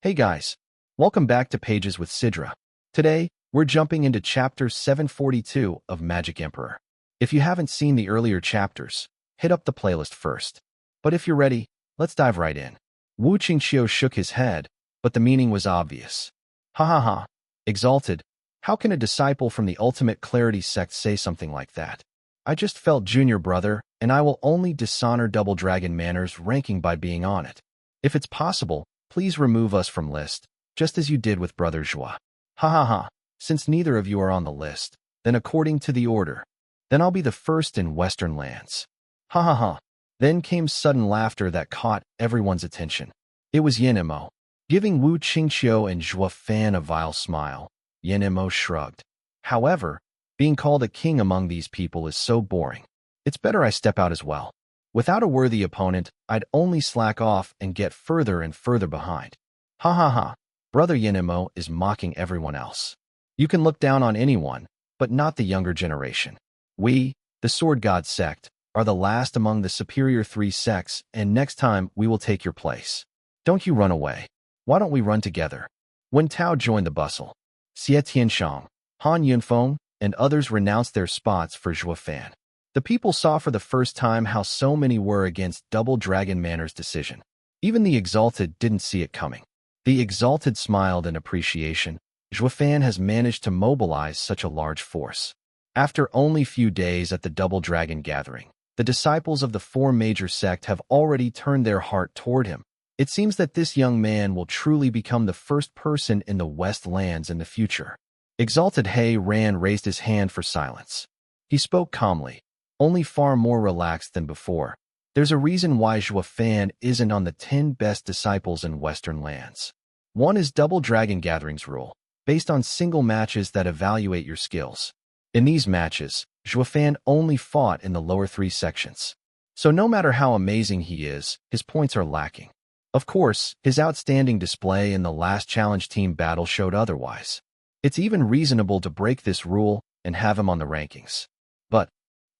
Hey guys, welcome back to Pages with Sidra. Today, we're jumping into chapter 742 of Magic Emperor. If you haven't seen the earlier chapters, hit up the playlist first. But if you're ready, let's dive right in. Wu Qingqiu shook his head, but the meaning was obvious. Ha ha ha. Exalted. How can a disciple from the Ultimate Clarity sect say something like that? I just felt junior brother, and I will only dishonor Double Dragon Manor's ranking by being on it. If it's possible, please remove us from list, just as you did with Brother Zhuo. Ha ha ha. Since neither of you are on the list, then according to the order, then I'll be the first in Western lands. Ha ha ha. Then came sudden laughter that caught everyone's attention. It was Yin Mo. Giving Wu Qingqiu and Zhuo Fan a vile smile, Yin Mo shrugged. However, being called a king among these people is so boring. It's better I step out as well. Without a worthy opponent, I'd only slack off and get further and further behind. Ha ha ha. Brother Yinimo is mocking everyone else. You can look down on anyone, but not the younger generation. We, the Sword God sect, are the last among the superior three sects, and next time we will take your place. Don't you run away. Why don't we run together? When Tao joined the bustle, Xie Tianshang, Han Yunfeng, and others renounced their spots for Zhuo Fan. The people saw for the first time how so many were against Double Dragon Manor's decision. Even the Exalted didn't see it coming. The Exalted smiled in appreciation. Zhuo Fan has managed to mobilize such a large force. After only few days at the Double Dragon gathering, the disciples of the four major sect have already turned their heart toward him. It seems that this young man will truly become the first person in the West lands in the future. Exalted He Ran raised his hand for silence. He spoke calmly, only far more relaxed than before. There's a reason why Zhuo Fan isn't on the 10 best disciples in Western lands. One is Double Dragon Gatherings rule, based on single matches that evaluate your skills. In these matches, Zhuo Fan only fought in the lower three sections. So no matter how amazing he is, his points are lacking. Of course, his outstanding display in the last challenge team battle showed otherwise. It's even reasonable to break this rule and have him on the rankings.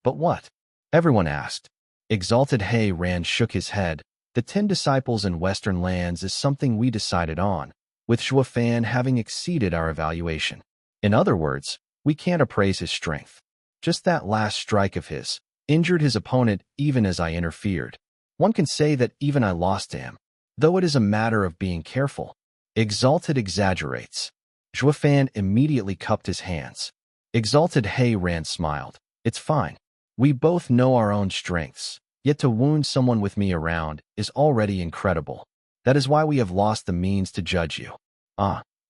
But what? Everyone asked. Exalted He Ran shook his head. The 10 disciples in Western lands is something we decided on, with Zhuo Fan having exceeded our evaluation. In other words, we can't appraise his strength. Just that last strike of his injured his opponent even as I interfered. One can say that even I lost to him, though it is a matter of being careful. Exalted exaggerates. Zhuo Fan immediately cupped his hands. Exalted He Ran smiled. It's fine. We both know our own strengths, yet to wound someone with me around is already incredible. That is why we have lost the means to judge you.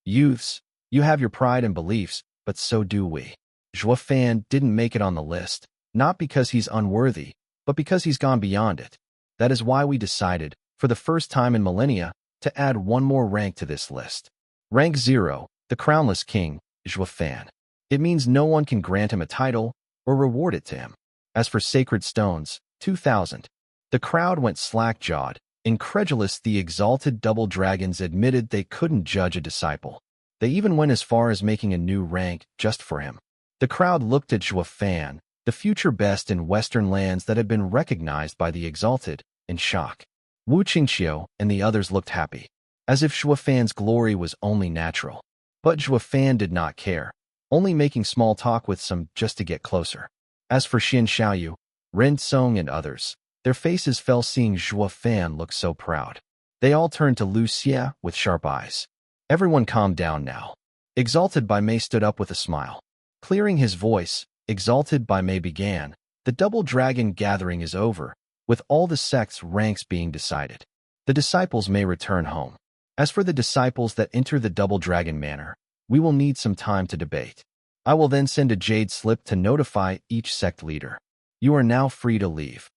Youths, you have your pride and beliefs, but so do we. Zhuo Fan didn't make it on the list, not because he's unworthy, but because he's gone beyond it. That is why we decided, for the first time in millennia, to add one more rank to this list. Rank 0, the Crownless King, Zhuo Fan. It means no one can grant him a title or reward it to him. As for Sacred Stones, 2000. The crowd went slack-jawed. Incredulous, the exalted Double Dragons admitted they couldn't judge a disciple. They even went as far as making a new rank just for him. The crowd looked at Zhuo Fan, the future best in Western lands that had been recognized by the exalted, in shock. Wu Qingqiu and the others looked happy, as if Zhuo Fan's glory was only natural. But Zhuo Fan did not care, only making small talk with some just to get closer. As for Xin Xiaoyu, Ren Song and others, their faces fell seeing Zhuo Fan look so proud. They all turned to Lu Xia with sharp eyes. Everyone calmed down now. Exalted by Mei stood up with a smile. Clearing his voice, Exalted by Mei began. The Double Dragon gathering is over, with all the sects' ranks being decided. The disciples may return home. As for the disciples that enter the Double Dragon Manor, we will need some time to debate. I will then send a jade slip to notify each sect leader. You are now free to leave.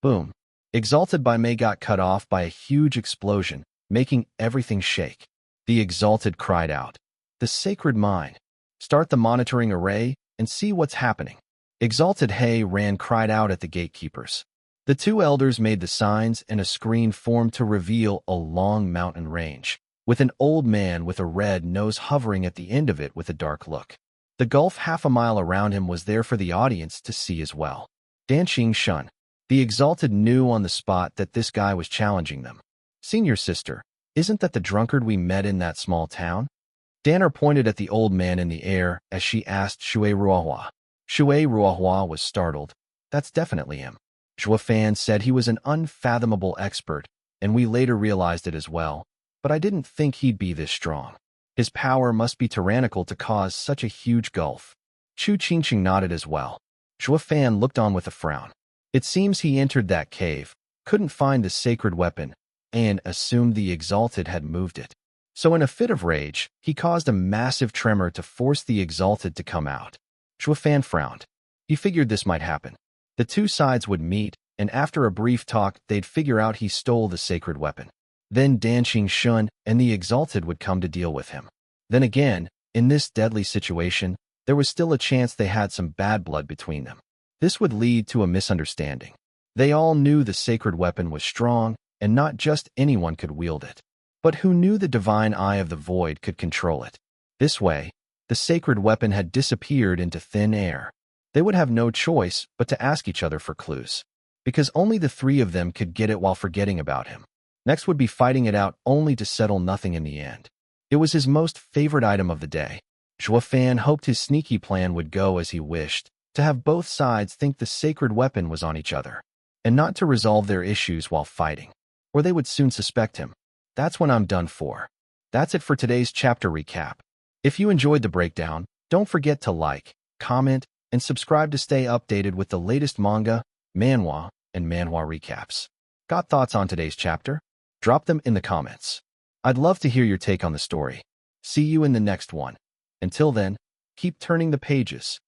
Boom. Exalted by Mei got cut off by a huge explosion, making everything shake. The Exalted cried out. The Sacred Mind. Start the monitoring array and see what's happening. Exalted He Ran cried out at the gatekeepers. The two elders made the signs and a screen formed to reveal a long mountain range, with an old man with a red nose hovering at the end of it with a dark look. The gulf half a mile around him was there for the audience to see as well. Danqing Shun. The Exalted knew on the spot that this guy was challenging them. Senior sister, Isn't that the drunkard we met in that small town? Danner pointed at the old man in the air as she asked Shui Ruohua. Shui Ruohua was startled. That's definitely him. Zhuo Yifan said he was an unfathomable expert, and we later realized it as well, but I didn't think he'd be this strong. His power must be tyrannical to cause such a huge gulf. Chu Qingqing nodded as well. Zhuo Yifan looked on with a frown. It seems he entered that cave, couldn't find the sacred weapon, and assumed the Exalted had moved it. So in a fit of rage, he caused a massive tremor to force the Exalted to come out. Zhuo Yifan frowned. He figured this might happen. The two sides would meet, and after a brief talk, they'd figure out he stole the sacred weapon. Then Danqing Shun and the Exalted would come to deal with him. Then again, in this deadly situation, there was still a chance they had some bad blood between them. This would lead to a misunderstanding. They all knew the sacred weapon was strong, and not just anyone could wield it. But who knew the divine eye of the void could control it? This way, the sacred weapon had disappeared into thin air. They would have no choice but to ask each other for clues, because only the three of them could get it while forgetting about him. Next would be fighting it out only to settle nothing in the end. It was his most favorite item of the day. Zhuo Yifan hoped his sneaky plan would go as he wished, to have both sides think the sacred weapon was on each other, and not to resolve their issues while fighting, or they would soon suspect him. That's when I'm done for. That's it for today's chapter recap. If you enjoyed the breakdown, don't forget to like, comment, and subscribe to stay updated with the latest manga, manhwa, and manhwa recaps. Got thoughts on today's chapter? Drop them in the comments. I'd love to hear your take on the story. See you in the next one. Until then, keep turning the pages.